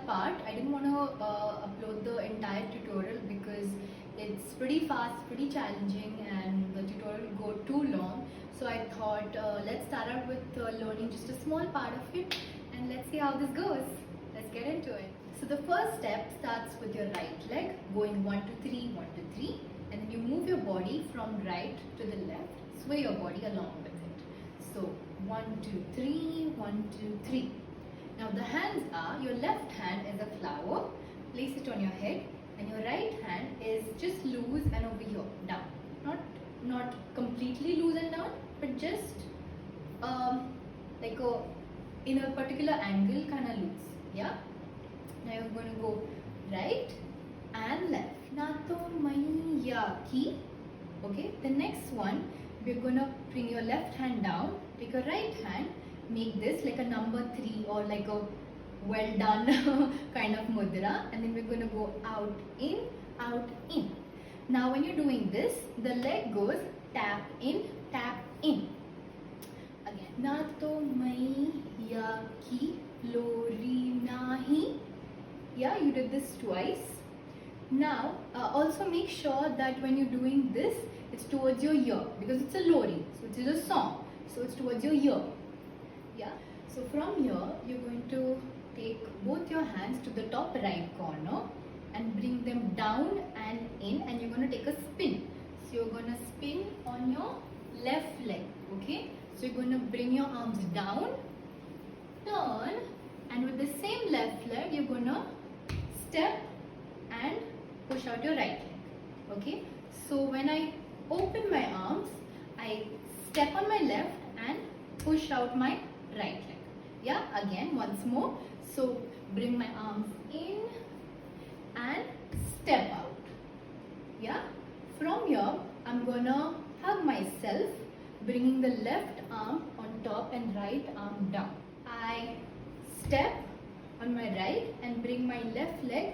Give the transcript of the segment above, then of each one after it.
part. I didn't want to upload the entire tutorial because it's pretty fast, pretty challenging, and the tutorial will go too long. So I thought let's start out with learning just a small part of it, and let's see how this goes. Let's get into it. So the first step starts with your right leg, going 1 to 3, 1 to 3, and then you move your body from right to the left. Sway your body along with it. So 1, 2, 3, 1, 2, 3. Now the hands are, your left hand is a flower, place it on your head, and your right hand is just loose and over here, down. Not completely loose and down, but just like in a particular angle kind of loose. Yeah? Now you're going to go right and left. Nato maiya ki. Okay, the next one, we're going to bring your left hand down, take your right hand, make this like a number 3 or like a well done kind of mudra, and then we're going to go out, in, out, in. Now when you're doing this, the leg goes tap in, again. Na to maiya ki lori nahi. Yeah, you did this twice. Now also make sure that when you're doing this, it's towards your ear, because it's a lori, so it is a song, so it's towards your ear. Yeah, so from here you're going to take both your hands to the top right corner and bring them down and in, and you're going to take a spin. So you're going to spin on your left leg. Okay, so you're going to bring your arms down, turn, and with the same left leg you're going to step and push out your right leg. Okay, so when I open my arms, I step on my left and push out my right leg. Yeah, again once more. So bring my arms in and step out. Yeah, from here I'm gonna hug myself, bringing the left arm on top and right arm down. I step on my right and bring my left leg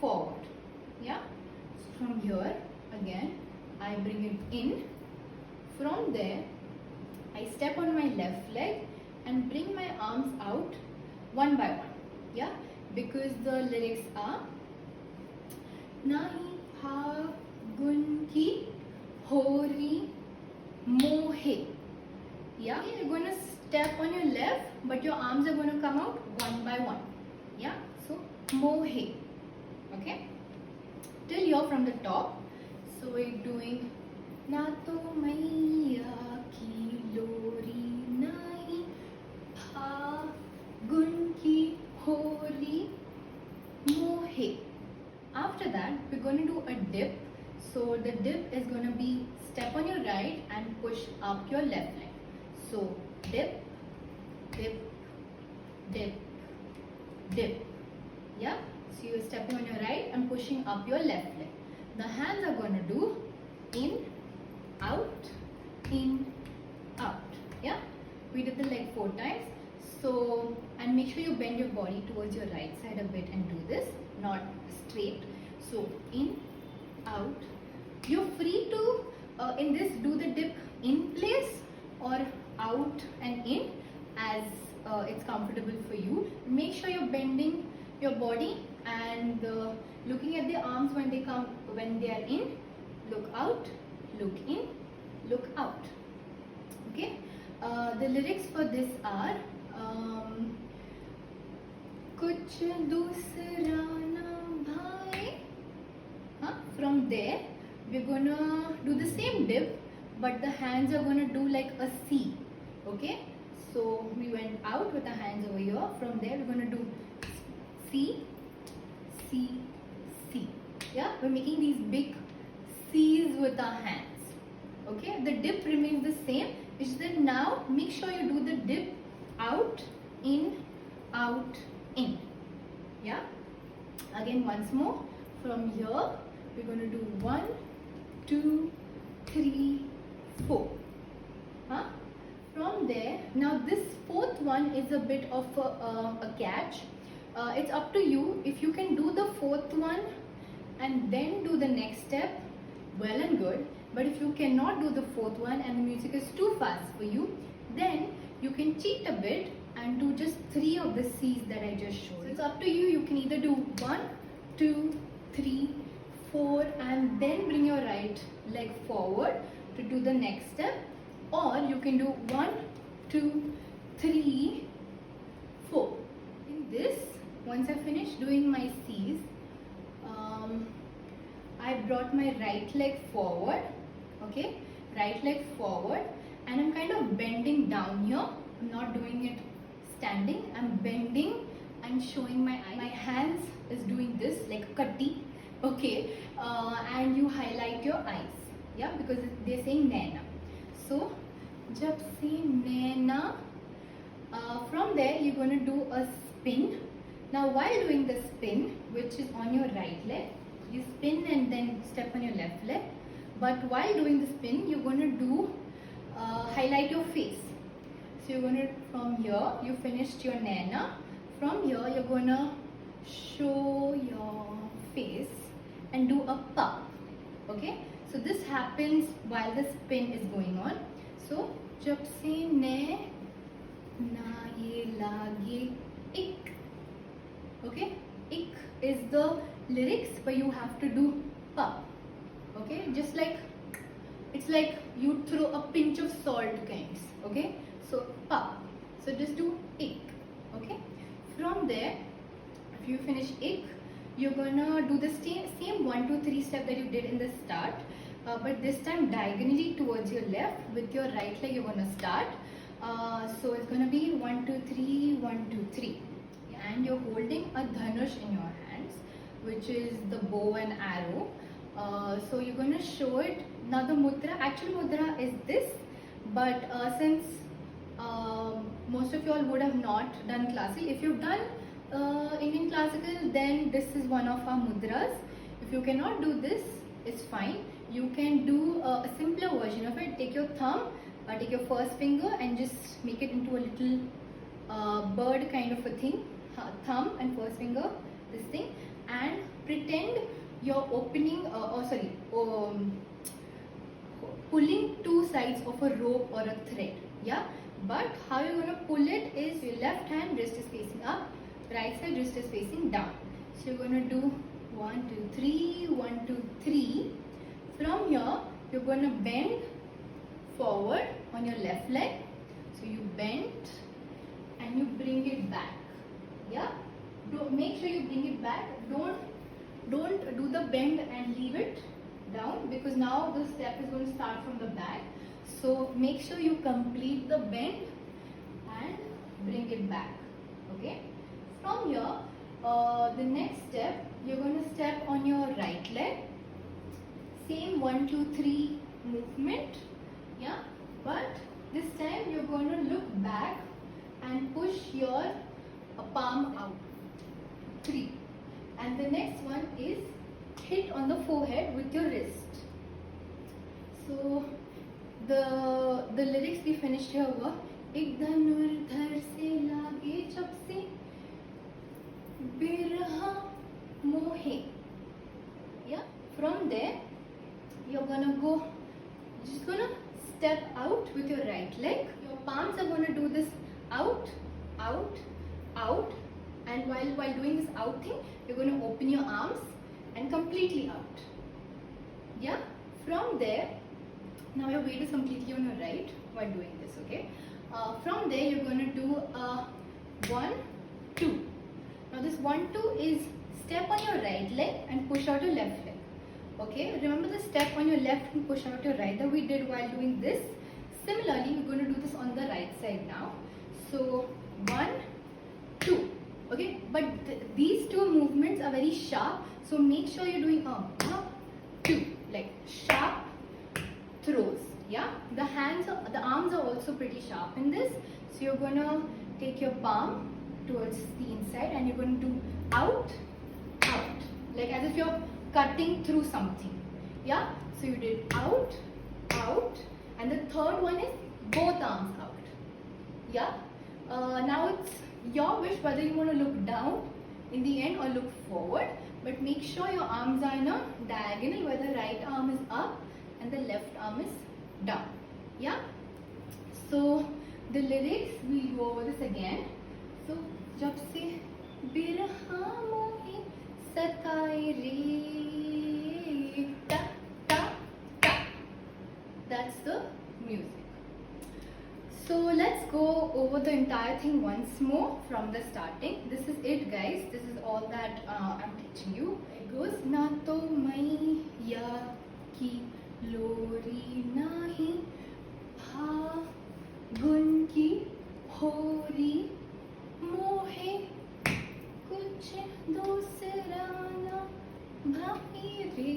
forward. Yeah, so from here again I bring it in. From there I step on my left leg and bring my arms out one by one. Yeah, because the lyrics are Nahi ha gun ki hori mohe. Yeah, you're going to step on your left, but your arms are going to come out one by one. Yeah, so mohe. Okay, till here from the top. So we're doing Na to maiya ki lori nahi ha gun ki hori mohe. After that we're going to do a dip. So the dip is going to be step on your right and push up your left leg. So dip, dip, dip, dip. Yeah, so you're stepping on your right and pushing up your left leg. The hands are going to do in, out, in, out. Yeah, we did the leg 4 times. So, and make sure you bend your body towards your right side a bit and do this, not straight. So in, out. You're free to in this do the dip in place or out and in as it's comfortable for you. Make sure you're bending your body and looking at the arms when they are in. Look out, look in, look out. Okay, the lyrics for this are kuch dusra na bhai. From there we're gonna do the same dip, but the hands are gonna do like a C. Okay, so we went out with the hands over here. From there we're gonna do C, C, C. Yeah, we're making these big C's with our hands. Okay, the dip remains the same. It's just that now make sure you do the dip out, in, in. Yeah, again once more. From here we're going to do 1, 2, 3, 4. From there, now this 4th one is a bit of a catch. It's up to you. If you can do the 4th one and then do the next step, well and good. But if you cannot do the 4th one and the music is too fast for you, then you can cheat a bit and do just 3 of the C's that I just showed. So it's up to you. You can either do 1, 2, 3, 4 and then bring your right leg forward to do the next step, or you can do 1, 2, 3, 4. In this, once I finish doing my C's, I brought my right leg forward, okay, right leg forward, and I'm kind of bending down here. I'm not doing it standing, I'm bending and showing my eye. My hands is doing this like a katti, okay, and you highlight your eyes, yeah, because they're saying naina. So, jab se naina, from there you're going to do a spin. Now while doing the spin, which is on your right leg, you spin and then step on your left leg. But while doing the spin, you're going to do highlight your face. So you're going to, from here, you finished your naina. From here, you're going to show your face and do a pa. Okay? So this happens while the spin is going on. So, jab se ne na ye lage ik. Okay? Ik is the lyrics, but you have to do pa. Okay? Just like, it's like you throw a pinch of salt kinds. Okay? So, pa. So just do ik. Okay? From there, if you finish ik, you're gonna do the same 1, 2, 3 step that you did in the start, but this time diagonally towards your left. With your right leg, you're gonna start. So it's gonna be 1, 2, 3, 1, 2, 3. And you're holding a dhanush in your hands, which is the bow and arrow. So you're going to show it. Now the mudra, actual mudra is this, but since most of you all would have not done classical, if you've done Indian classical, then this is one of our mudras. If you cannot do this, it's fine. You can do a simpler version of it. Take your thumb, take your first finger and just make it into a little bird kind of a thing. Thumb and first finger, this thing, and pretend you're opening, pulling 2 sides of a rope or a thread, yeah. But how you're going to pull it is your left hand wrist is facing up, right side wrist is facing down. So you're going to do 1, 2, 3, 1, 2, 3. From here, you're going to bend forward on your left leg. So you bend and you bring it back. Yeah, make sure you bring it back. Don't do the bend and leave it down, because now the step is going to start from the back. So make sure you complete the bend and bring it back. Okay. From here, the next step, you're going to step on your right leg. Same 1, 2, 3 movement. Yeah, but this time you're going to look back and push your palm out. 3. And the next one is hit on the forehead with your wrist. So the lyrics we finished here were ek dhanurdhar se lage jab se birha mohe. Yeah. From there, you're gonna go, just gonna step out with your right leg. Your palms are gonna do this out, out, out, and while doing this out thing, you're going to open your arms and completely out. Yeah. From there, now your weight is completely on your right while doing this. Okay. From there, you're going to do 1, 2. Now this 1, 2 is step on your right leg and push out your left leg. Okay. Remember the step on your left and push out your right that we did while doing this. Similarly, we're going to do this on the right side now. So 1, 2. Okay, but these 2 movements are very sharp, so make sure you're doing 1, 2, like sharp throws. Yeah, the arms are also pretty sharp in this. So you're gonna take your palm towards the inside and you're going to do out, out, like as if you're cutting through something. Yeah, so you did out, out, and the third one is both arms out. Yeah. Now it's your wish whether you want to look down in the end or look forward, but make sure your arms are in a diagonal where the right arm is up and the left arm is down. Yeah. So the lyrics, we'll go over this again. So जब से बिरहा मोहे सताए रे ta ta ta. That's the music. So let's go over the entire thing once more from the starting. This is it, guys. This is all that I'm teaching you. It goes na to maiya ki lori nahi फागुन की होरी मोहे कुछ दूसरा ना भाई रे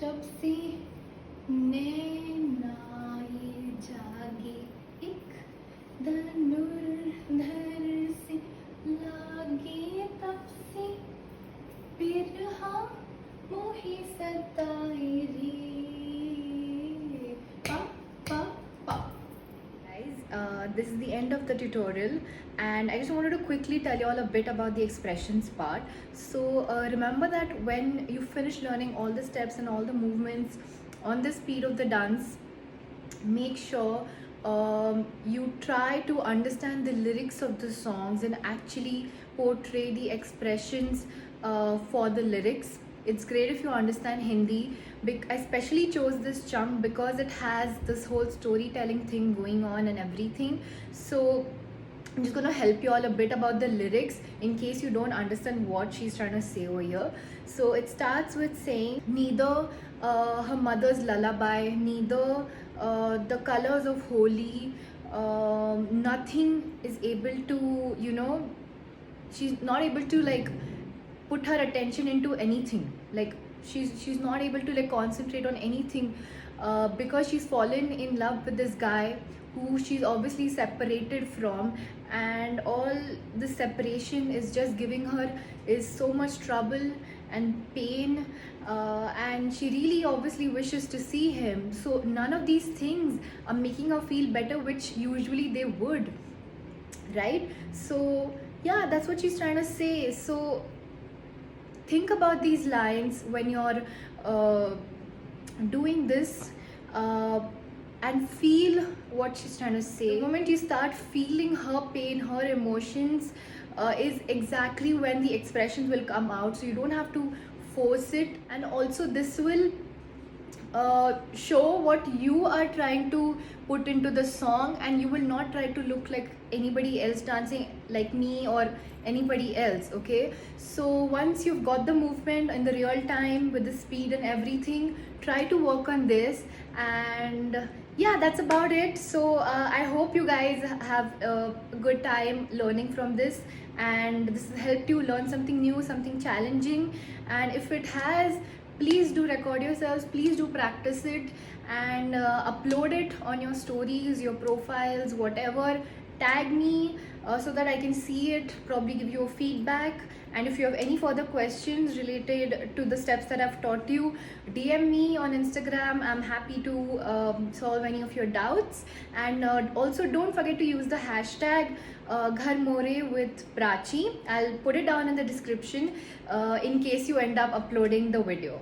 जब से नैनाए जागे एक धनुर्धर से लागे तब से बिरहा मोहे सताए रे पा पा पा. Guys, this is the end of the tutorial, and I just wanted to quickly tell you all a bit about the expressions part. So remember that when you finish learning all the steps and all the movements on the speed of the dance, make sure you try to understand the lyrics of the songs and actually portray the expressions for the lyrics. It's great if you understand Hindi. I especially chose this chunk because it has this whole storytelling thing going on and everything. So I'm just going to help you all a bit about the lyrics in case you don't understand what she's trying to say over here. So it starts with saying neither her mother's lullaby, neither the colors of Holi, nothing is able to, she's not able to like put her attention into anything. Like she's not able to like concentrate on anything because she's fallen in love with this guy who she's obviously separated from, and all the separation is just giving her is so much trouble and pain, and she really obviously wishes to see him. So none of these things are making her feel better, which usually they would, right? So yeah, that's what she's trying to say. So think about these lines when you're doing this and feel what she's trying to say. The moment you start feeling her pain, her emotions, is exactly when the expressions will come out. So you don't have to force it, and also this will show what you are trying to put into the song, and you will not try to look like anybody else dancing like me or anybody else. Okay, so once you've got the movement in the real time with the speed and everything, try to work on this. And yeah, that's about it. So I hope you guys have a good time learning from this, and this has helped you learn something new, something challenging. And if it has, please do record yourselves, please do practice it, and upload it on your stories, your profiles, whatever. Tag me so that I can see it, probably give you a feedback. And if you have any further questions related to the steps that I've taught you, DM me on Instagram. I'm happy to solve any of your doubts. And also don't forget to use the hashtag Ghar More with Prachi. I'll put it down in the description in case you end up uploading the video.